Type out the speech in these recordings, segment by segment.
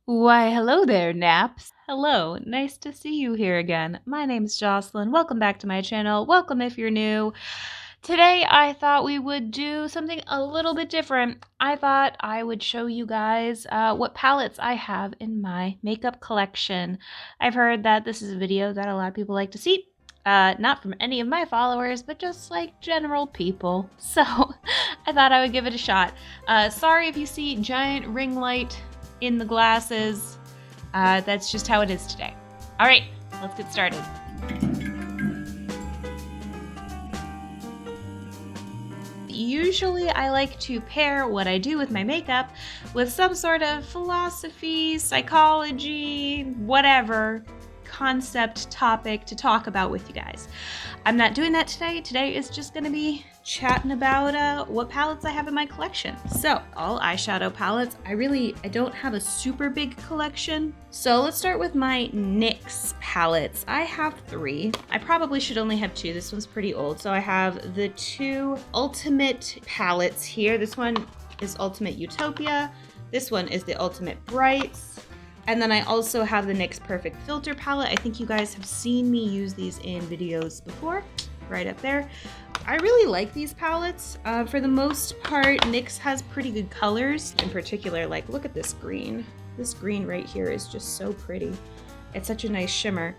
Why, hello there, Naps. Hello, nice to see you here again. My name's Jocelyn. Welcome back to my channel. Welcome if you're new. Today, I thought we would do something a little bit different. I thought I would show you guys what palettes I have in my makeup collection. I've heard that this is a video that a lot of people like to see. Not from any of my followers, but just like general people. So I thought I would give it a shot. Sorry if you see giant ring light in the glasses. That's just how it is today. All right, let's get started. Usually I like to pair what I do with my makeup with some sort of philosophy, psychology, whatever concept topic to talk about with you guys. I'm not doing that today. Today is just gonna be chatting about what palettes I have in my collection. So, all eyeshadow palettes. I don't have a super big collection. So let's start with my NYX palettes. I have 3. I probably should only have 2. This one's pretty old. So I have the 2 Ultimate palettes here. This one is Ultimate Utopia. This one is the Ultimate Brights. And then I also have the NYX Perfect Filter palette. I think you guys have seen me use these in videos before, right up there. I really like these palettes. For the most part, NYX has pretty good colors. In particular, like, look at this green. This green right here is just so pretty. It's such a nice shimmer.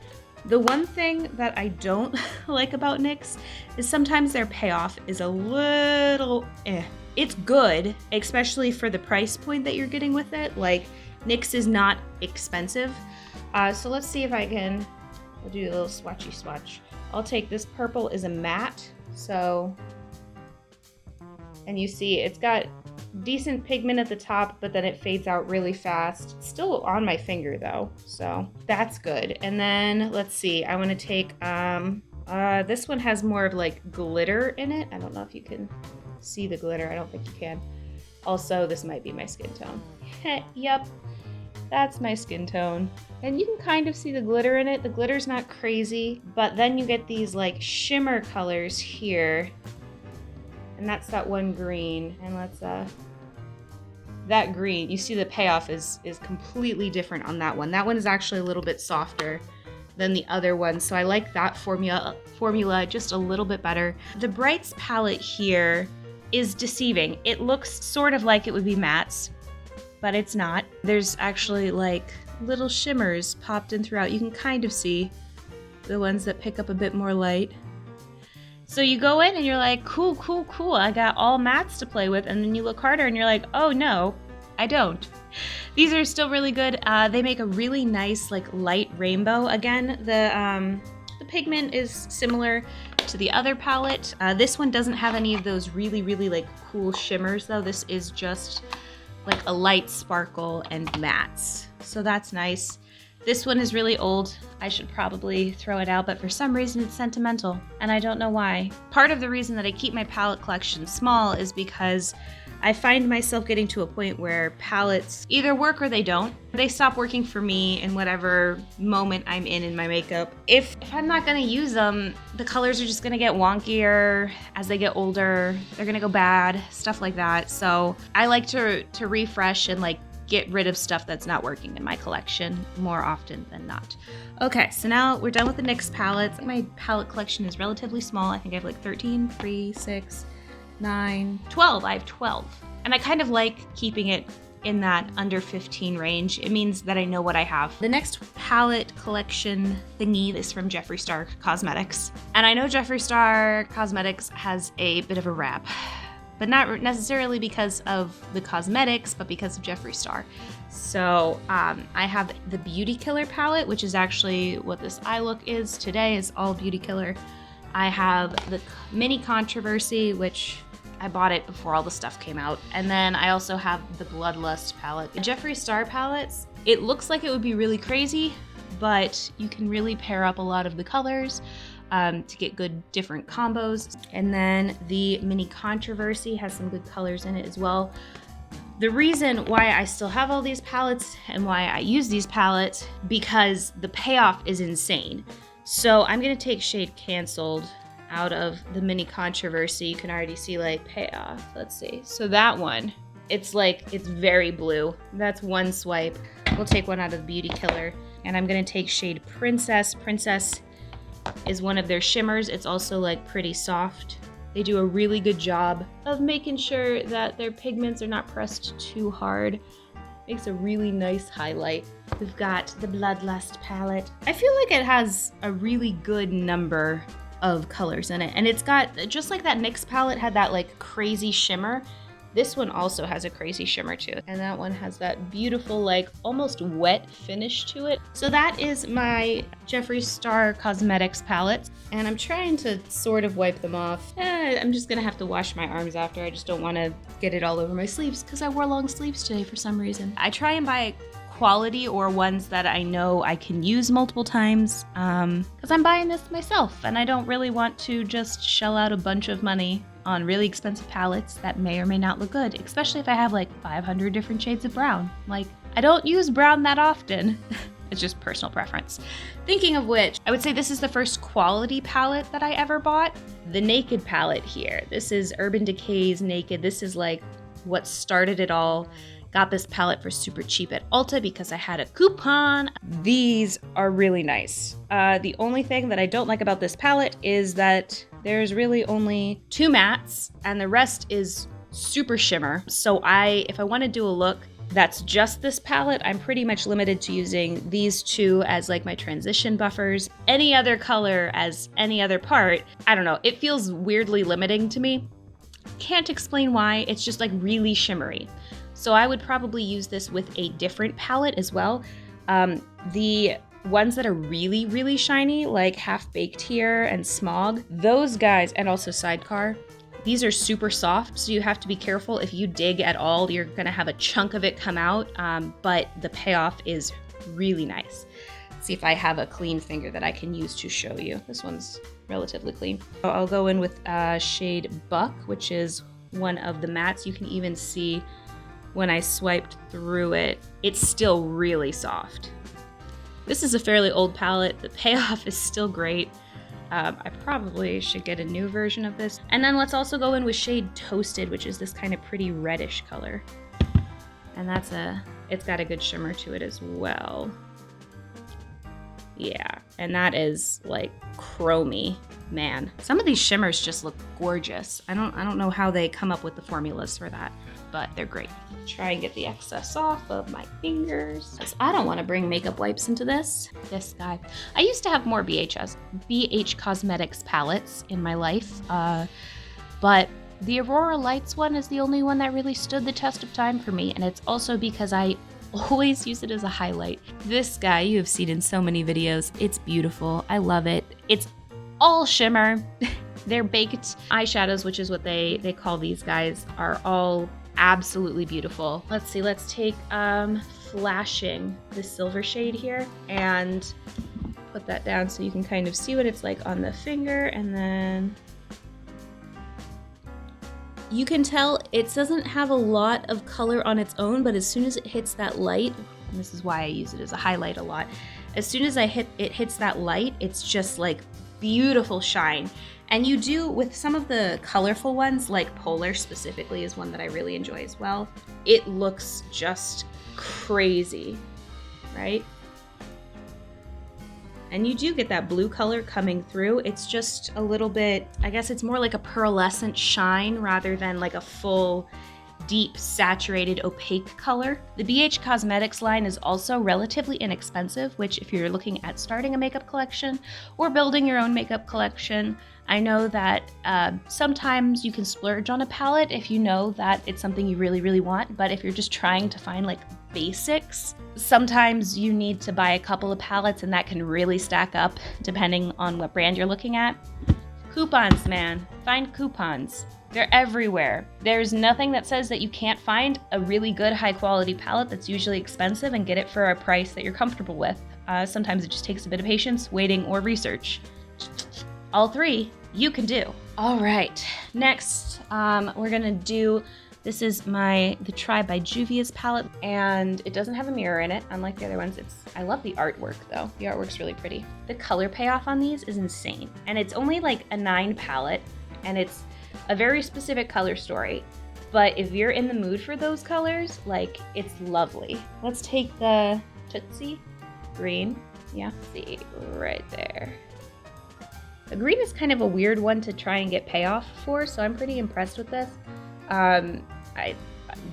The one thing that I don't like about NYX is sometimes their payoff is a little It's good, especially for the price point that you're getting with it. Like, NYX is not expensive. So let's see if I can, we'll do a little swatchy swatch. I'll take this purple is a matte. So, and you see it's got decent pigment at the top, but then it fades out really fast. It's still on my finger though, so that's good. And then let's see, I want to take, this one has more of like glitter in it. I don't know if you can see the glitter. I don't think you can. Also, this might be my skin tone. Yep. That's my skin tone. And you can kind of see the glitter in it. The glitter's not crazy, but then you get these like shimmer colors here. And that's that one green. And let's, that green, you see the payoff is completely different on that one. That one is actually a little bit softer than the other one. So I like that formula just a little bit better. The Brights palette here is deceiving. It looks sort of like it would be mattes, but it's not. There's actually like little shimmers popped in throughout. You can kind of see the ones that pick up a bit more light. So you go in and you're like, cool, cool, cool. I got all mattes to play with. And then you look harder and you're like, oh no, I don't. These are still really good. They make a really nice like light rainbow. Again, the pigment is similar to the other palette. This one doesn't have any of those really, really like cool shimmers though. This is just like a light sparkle and mattes. So that's nice. This one is really old. I should probably throw it out, but for some reason it's sentimental, and I don't know why. Part of the reason that I keep my palette collection small is because I find myself getting to a point where palettes either work or they don't. They stop working for me in whatever moment I'm in my makeup. If I'm not gonna use them, the colors are just gonna get wonkier as they get older. They're gonna go bad, stuff like that. So I like to refresh and like get rid of stuff that's not working in my collection more often than not. Okay, so now we're done with the NYX palettes. My palette collection is relatively small. I think I have like 13, 3, 6, 9, 12. I have 12. And I kind of like keeping it in that under 15 range. It means that I know what I have. The next palette collection thingy is from Jeffree Star Cosmetics. And I know Jeffree Star Cosmetics has a bit of a rap, but not necessarily because of the cosmetics, but because of Jeffree Star. So I have the Beauty Killer palette, which is actually what this eye look is today, is all Beauty Killer. I have the Mini Controversy, which I bought it before all the stuff came out. And then I also have the Bloodlust palette. The Jeffree Star palettes, it looks like it would be really crazy, but you can really pair up a lot of the colors to get good different combos. And then the Mini Controversy has some good colors in it as well. The reason why I still have all these palettes and why I use these palettes, because the payoff is insane. So I'm gonna take shade Canceled out of the Mini Controversy. You can already see like payoff. Let's see. So that one, it's like, it's very blue. That's one swipe. We'll take one out of the Beauty Killer, and I'm gonna take shade Princess. Princess is one of their shimmers. It's also like pretty soft. They do a really good job of making sure that their pigments are not pressed too hard. Makes a really nice highlight. We've got the Bloodlust palette. I feel like it has a really good number of colors in it, and it's got, just like that NYX palette had that like crazy shimmer, this one also has a crazy shimmer too. And that one has that beautiful, like almost wet finish to it. So that is my Jeffree Star Cosmetics palette. And I'm trying to sort of wipe them off. I'm just gonna have to wash my arms after. I just don't wanna get it all over my sleeves because I wore long sleeves today for some reason. I try and buy quality or ones that I know I can use multiple times because I'm buying this myself and I don't really want to just shell out a bunch of money on really expensive palettes that may or may not look good, especially if I have like 500 different shades of brown. Like, I don't use brown that often. It's just personal preference. Thinking of which, I would say this is the first quality palette that I ever bought. The Naked palette here. This is Urban Decay's Naked. This is like what started it all. Got this palette for super cheap at Ulta because I had a coupon. These are really nice. The only thing that I don't like about this palette is that there's really only 2 mattes and the rest is super shimmer. So if I want to do a look that's just this palette, I'm pretty much limited to using these 2 as like my transition buffers. Any other color as any other part, I don't know, it feels weirdly limiting to me. Can't explain why, it's just like really shimmery. So I would probably use this with a different palette as well. The ones that are really, really shiny, like Half Baked here and Smog, those guys, and also Sidecar, these are super soft, so you have to be careful. If you dig at all, you're gonna have a chunk of it come out, but the payoff is really nice. Let's see if I have a clean finger that I can use to show you. This one's relatively clean. I'll go in with shade Buck, which is one of the mattes. You can even see when I swiped through it, it's still really soft. This is a fairly old palette. The payoff is still great. I probably should get a new version of this. And then let's also go in with shade Toasted, which is this kind of pretty reddish color. And it's got a good shimmer to it as well. Yeah, and that is like chromy. Man, some of these shimmers just look gorgeous. I don't know how they come up with the formulas for that, but they're great. Try and get the excess off of my fingers. I don't want to bring makeup wipes into this. This guy. I used to have more BH Cosmetics palettes in my life, but the Aurora Lights one is the only one that really stood the test of time for me, and it's also because I always use it as a highlight. This guy you have seen in so many videos. It's beautiful. I love it. It's all shimmer. They're baked eyeshadows, which is what they call these guys, are all absolutely beautiful. Let's see, let's take Flashing, this silver shade here, and put that down so you can kind of see what it's like on the finger, and then you can tell it doesn't have a lot of color on its own, but as soon as it hits that light, and this is why I use it as a highlight a lot, as soon as it hits that light, it's just like beautiful shine. And you do, with some of the colorful ones, like Polar specifically is one that I really enjoy as well, it looks just crazy, right? And you do get that blue color coming through. It's just a little bit, I guess it's more like a pearlescent shine rather than like a full, deep, saturated, opaque color. The BH Cosmetics line is also relatively inexpensive, which if you're looking at starting a makeup collection or building your own makeup collection, I know that sometimes you can splurge on a palette if you know that it's something you really, really want, but if you're just trying to find like basics, sometimes you need to buy a couple of palettes and that can really stack up depending on what brand you're looking at. Coupons, man. Find coupons. They're everywhere. There's nothing that says that you can't find a really good high quality palette that's usually expensive and get it for a price that you're comfortable with. Sometimes it just takes a bit of patience, waiting, or research. All 3 you can do. All right, next we're gonna do, this is the Try by Juvia's palette, and it doesn't have a mirror in it, unlike the other ones. I love the artwork though. The artwork's really pretty. The color payoff on these is insane, and it's only like a 9 palette, and it's a very specific color story. But if you're in the mood for those colors, like, it's lovely. Let's take the Tootsie green. Yeah, see, right there. The green is kind of a weird one to try and get payoff for, so I'm pretty impressed with this.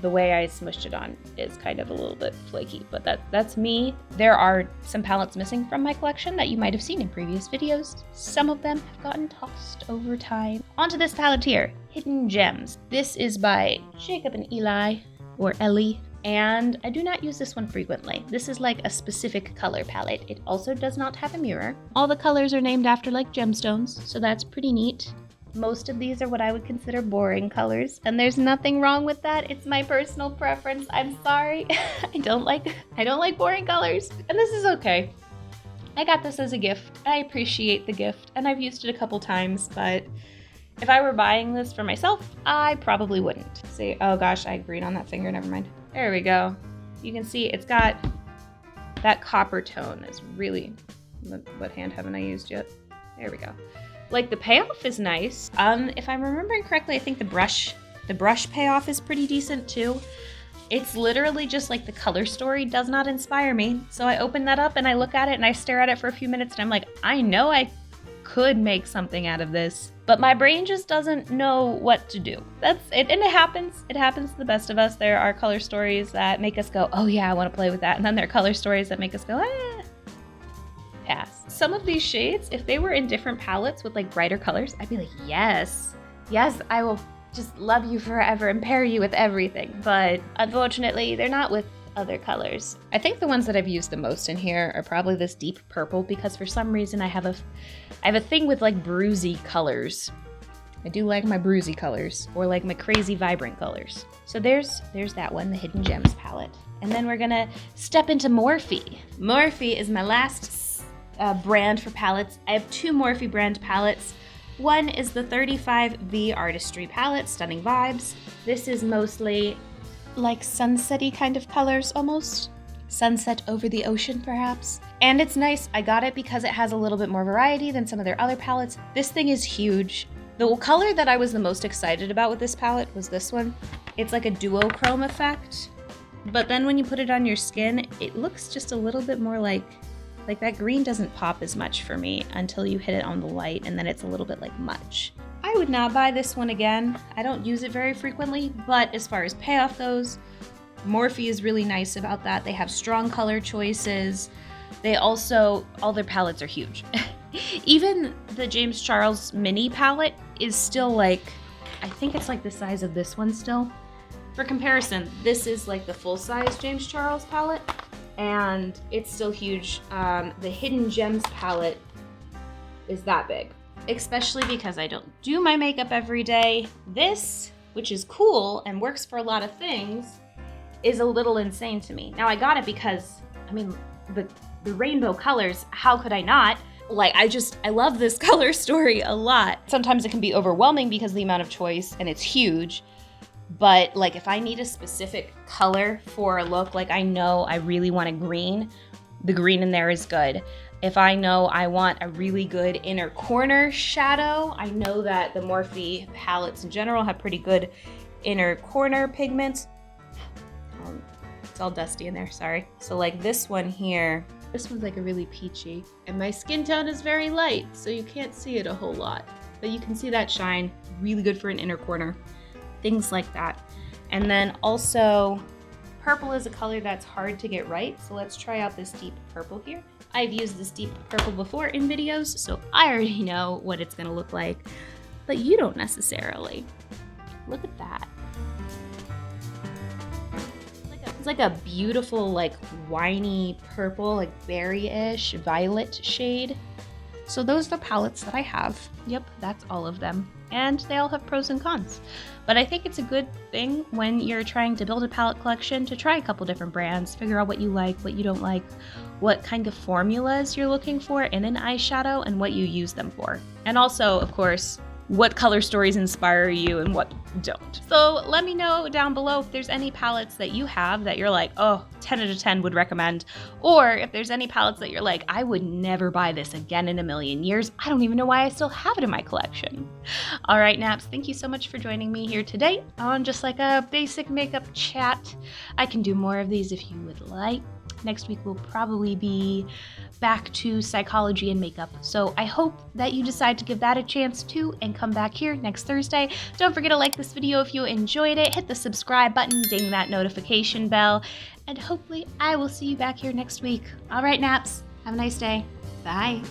The way I smushed it on is kind of a little bit flaky, but that's me. There are some palettes missing from my collection that you might have seen in previous videos. Some of them have gotten tossed over time. Onto this palette here, Hidden Gems. This is by Jacob and Eli, or Ellie, and I do not use this one frequently. This is like a specific color palette. It also does not have a mirror. All the colors are named after like gemstones, so that's pretty neat. Most of these are what I would consider boring colors, and there's nothing wrong with that. It's my personal preference. I'm sorry. I don't like boring colors, and this is okay. I got this as a gift. I appreciate the gift, and I've used it a couple times, but if I were buying this for myself, I probably wouldn't. See, oh gosh, I had green on that finger, never mind. There we go. You can see it's got that copper tone. Is really, what hand haven't I used yet? There we go. Like, the payoff is nice. If I'm remembering correctly, I think the brush payoff is pretty decent too. It's literally just like the color story does not inspire me. So I open that up and I look at it and I stare at it for a few minutes and I'm like, I know I could make something out of this, but my brain just doesn't know what to do. That's it, and it happens. It happens to the best of us. There are color stories that make us go, oh yeah, I want to play with that. And then there are color stories that make us go, pass. Some of these shades, if they were in different palettes with like brighter colors, I'd be like, yes, I will just love you forever and pair you with everything. But unfortunately, they're not with other colors. I think the ones that I've used the most in here are probably this deep purple, because for some reason I have a thing with like bruisey colors. I do like my bruisey colors, or like my crazy vibrant colors. So there's that one, the Hidden Gems palette. And then we're gonna step into Morphe. Morphe is my last brand for palettes. I have two Morphe brand palettes. One is the 35V Artistry palette, Stunning Vibes. This is mostly like sunset-y kind of colors, almost. Sunset over the ocean, perhaps. And it's nice. I got it because it has a little bit more variety than some of their other palettes. This thing is huge. The color that I was the most excited about with this palette was this one. It's like a duochrome effect, but then when you put it on your skin, it looks just a little bit more like that green doesn't pop as much for me until you hit it on the light, and then it's a little bit like much. I would not buy this one again. I don't use it very frequently, but as far as payoff goes, Morphe is really nice about that. They have strong color choices. They also, all their palettes are huge. Even the James Charles mini palette is still like, I think it's like the size of this one still. For comparison, this is like the full-size James Charles palette, and it's still huge. The Hidden Gems palette is that big, especially because I don't do my makeup every day. This, which is cool and works for a lot of things, is a little insane to me. Now, I got it because, I mean, the rainbow colors, how could I not? Like, I love this color story a lot. Sometimes it can be overwhelming because of the amount of choice, and it's huge. But like, if I need a specific color for a look, like I know I really want a green, the green in there is good. If I know I want a really good inner corner shadow, I know that the Morphe palettes in general have pretty good inner corner pigments. It's all dusty in there, sorry. So like this one here, this one's like a really peachy, and my skin tone is very light, so you can't see it a whole lot, but you can see that shine, really good for an inner corner. Things like that. And then also, purple is a color that's hard to get right, so let's try out this deep purple here. I've used this deep purple before in videos, so I already know what it's gonna look like, but you don't necessarily. Look at that. It's like a beautiful, like winey purple, like berry-ish violet shade. So those are the palettes that I have. Yep, that's all of them. And they all have pros and cons. But I think it's a good thing when you're trying to build a palette collection to try a couple different brands, figure out what you like, what you don't like, what kind of formulas you're looking for in an eyeshadow, and what you use them for. And also, of course, what color stories inspire you and what don't. So let me know down below if there's any palettes that you have that you're like, oh, 10 out of 10 would recommend. Or if there's any palettes that you're like, I would never buy this again in a million years. I don't even know why I still have it in my collection. All right, Naps, thank you so much for joining me here today on just like a basic makeup chat. I can do more of these if you would like. Next week will probably be back to psychology and makeup. So I hope that you decide to give that a chance too and come back here next Thursday. Don't forget to like this video if you enjoyed it. Hit the subscribe button, ding that notification bell, and hopefully I will see you back here next week. All right, Naps, have a nice day. Bye.